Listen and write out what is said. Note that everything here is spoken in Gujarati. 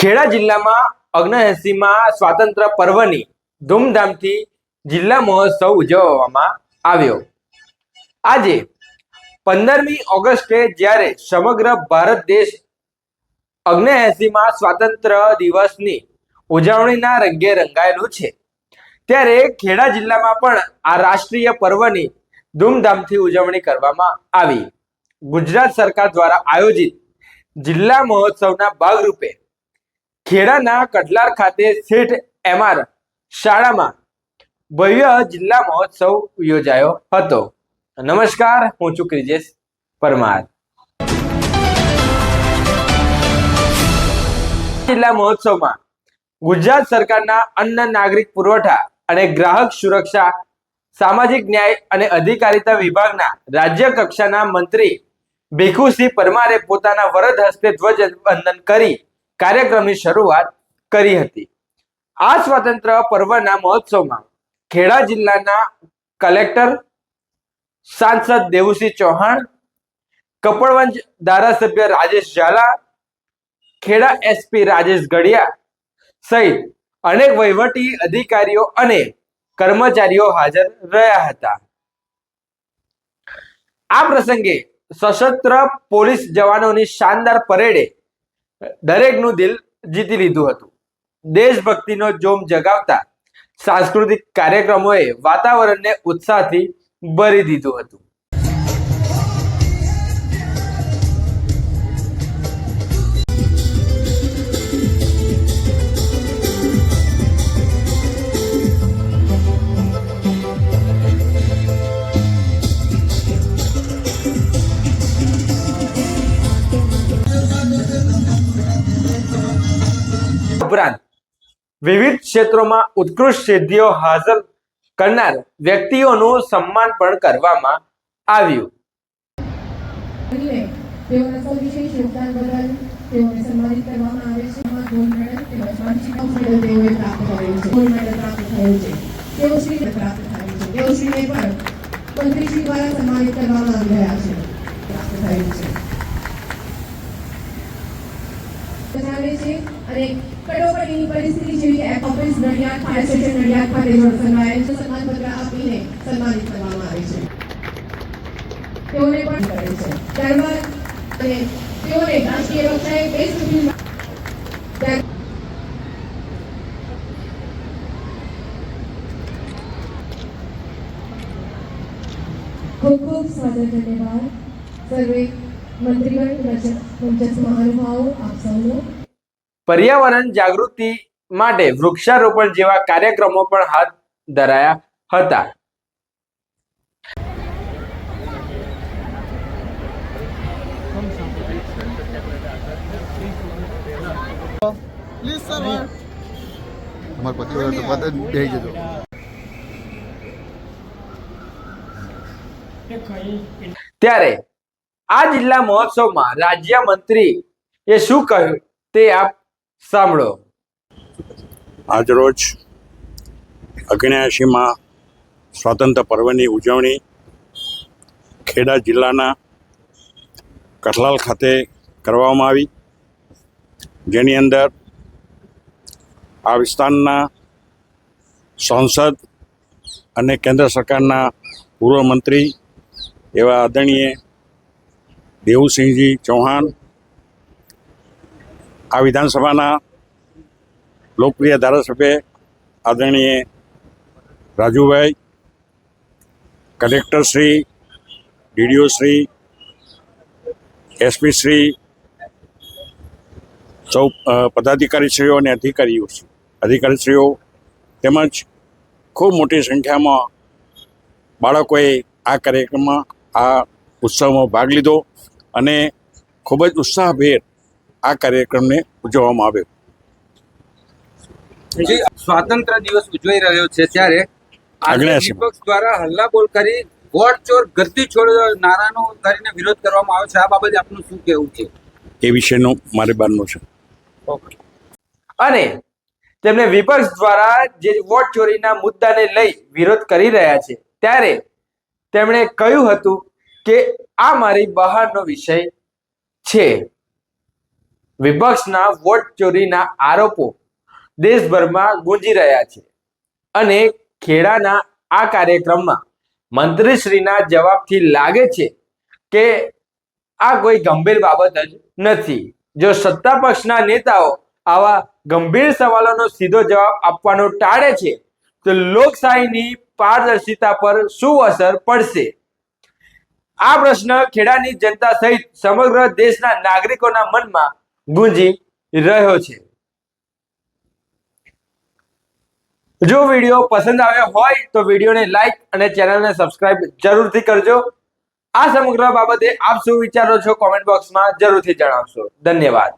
ખેડા જિલ્લામાં 79માં સ્વાતંત્ર્ય પર્વની ધૂમધામથી જિલ્લા મહોત્સવ ઉજવવામાં આવ્યો। આજે 15મી ઓગસ્ટે જ્યારે સમગ્ર ભારત દેશ 79માં સ્વાતંત્ર્ય દિવસની ઉજવણીના રંગે રંગાયેલું છે, ત્યારે ખેડા જિલ્લામાં પણ આ રાષ્ટ્રીય પર્વની ધૂમધામથી ઉજવણી કરવામાં આવી। ગુજરાત સરકાર દ્વારા આયોજિત જિલ્લા મહોત્સવના ભાગરૂપે ખેડાના કટલાર ખાતે શેઠ એમઆર શાળામાં ભવ્ય જિલ્લા મહોત્સવ યોજાયો હતો। નમસ્કાર, હું છું ક્રિજેશ પરમાર। જિલ્લા મહોત્સવમાં ગુજરાત સરકારના અન્ન નાગરિક પુરવઠા અને ગ્રાહક સુરક્ષા, સામાજિક ન્યાય અને અધિકારીતા વિભાગના રાજ્ય કક્ષાના મંત્રી ભીખુસિંહ પરમારે પોતાના વરદ હસ્તે ધ્વજવંદન કરી કાર્યક્રમની શરૂઆત કરી હતી। આ સ્વાતંત્ર્ય પર્વના મહોત્સવમાં ખેડા જિલ્લાના કલેક્ટર, સાંસદ દેવુસિંહ ચૌહાણ, કપડવંજ ધારાસભ્ય રાજેશ ઝાલા, ખેડા એસપી રાજેશ ગઢિયા સહિત અનેક વહીવટી અધિકારીઓ અને કર્મચારીઓ હાજર રહ્યા હતા। આ પ્રસંગે સશસ્ત્ર પોલીસ જવાનોની શાનદાર પરેડે દરેકનું દિલ જીતી લીધું હતું। દેશભક્તિનો જોમ જગાવતા સાંસ્કૃતિક કાર્યક્રમોએ વાતાવરણને ઉત્સાહથી ભરી દીધું હતું। ઉપરાંત વિવિધ ક્ષેત્રોમાં ઉત્કૃષ્ટ સિદ્ધિઓ હાંસલ કરનાર વ્યક્તિઓનું સન્માન પણ કરવામાં આવ્યું। તેઓના સૌ વિશેષ યોગદાન બદલ તેઓને સન્માનિત કરવામાં આવે છે। ગોલ્ડ મેડલ તેમજ વાર્ષિક મેડલ તેઓએ પ્રાપ્ત કરેલ છે। ગોલ્ડ મેડલ પ્રાપ્ત થયેલ છે। તેઓ શ્રીને પ્રાપ્ત થયેલ છે। તેઓ શ્રીને પણ મંત્રીશ્રી દ્વારા સન્માનિત કરવામાં આવી રહ્યા છે। પ્રાપ્ત થયેલ છે બનાવે છે અને કટોકટીની પરિસ્થિતિ જેવી office Nadiad fire station Nadiad ખાતે સંકળાયેલ છે। સન્માનપત્ર આપીને સન્માનિત કરવામાં આવે છે। તેઓને પણ કરે છે। ત્યારબાદ અને તેઓને રાષ્ટ્રીય કક્ષાએ બેસ્ટ ફિલ્મ ખૂબ ખૂબ સ્વાગત ધન્યવાદ સર્વે મંત્રીગણ, મંચસ્થ મહાનુભાવો, આપ સૌનો। પર્યાવરણ જાગૃતિ માટે વૃક્ષારોપણ જેવા કાર્યક્રમો પણ હાથ ધરાયા હતા। ત્યારે આ જિલ્લા મહોત્સવમાં રાજ્ય મંત્રી એ શું કહ્યું તે આપ સાંભળો। આજરોજ 79માં સ્વાતંત્ર્ય પર્વની ઉજવણી ખેડા જિલ્લાના કઠલાલ ખાતે કરવામાં આવી, જેની અંદર આ વિસ્તારના સાંસદ અને કેન્દ્ર સરકારના પૂર્વ મંત્રી એવા આદરણીય દેવુસિંહજી ચૌહાણ, આ વિધાનસભાના લોકપ્રિય ધારાસભ્ય આદરણીય Rajubhai, collector Shri, DDO Shri, SP Shri, સૌ પદાધિકારીશ્રીઓ અને અધિકારીશ્રીઓ તેમજ ખૂબ મોટી સંખ્યામાં બાળકોએ આ કાર્યક્રમમાં, આ ઉત્સવમાં ભાગ લીધો અને ખૂબ જ ઉત્સાહભેર આ કાર્યક્રમને ઉજવવામાં આવ્યો। સ્વાતંત્ર્ય દિવસ ઉજવાઈ રહ્યો છે ત્યારે વિપક્ષ દ્વારા હલ્લાબોલ કરી વોટ ચોર ગદ્દી છોડ નારાનો કરીને વિરોધ કરવામાં આવ્યો છે। આ બાબતે આપનું શું કહેવું છે? એ વિશેનું મારે બારનું છે અને તેમને વિપક્ષ દ્વારા જે વોટ ચોરીના મુદ્દાને લઈ વિરોધ કરી રહ્યા છે, ત્યારે તેમણે કહ્યું હતું કે આ મારી બહારનો વિષય છે। વિપક્ષના વોટ ચોરીના આરોપો દેશભરમાં ગુંજી રહ્યા છે અને ખેડાના આ કાર્યક્રમમાં મંત્રીશ્રીના જવાબથી લાગે છે કે આ કોઈ ગંભીર બાબત જ નથી. જો સત્તા પક્ષના નેતાઓ આવા ગંભીર સવાલોનો સીધો જવાબ આપવાનું ટાળે છે તો લોકશાહીની પારદર્શિતા પર શું અસર પડશે? આ પ્રશ્ન ખેડાની જનતા સહિત સમગ્ર દેશના નાગરિકોના મનમાં ગુંજી રહ્યો છે. જો વિડીયો પસંદ આવ્યો હોય તો વિડીયોને લાઈક અને ચેનલને સબસ્ક્રાઇબ જરૂરથી કરજો. આ સમગ્ર બાબતે આપ શું વિચારો છો કોમેન્ટ બોક્સમાં જરૂરથી જણાવશો. ધન્યવાદ.